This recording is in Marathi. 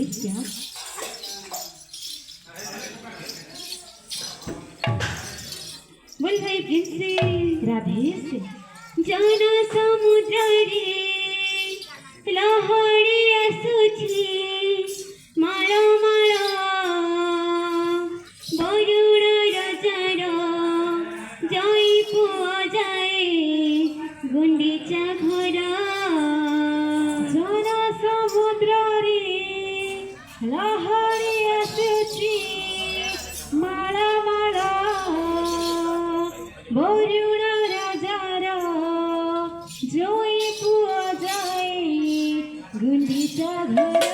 साहित्य बोल भाई प्रेम से राधे से जाना समुद्र रे लहड़ी आसुची माला माला बरुण राजार जई पुआ जाए गुंडीचा घर जाना समुद्र रे लहड़ी आसुची माला माला बरुण राजार जई पुआ जाए गुंडीचा घर।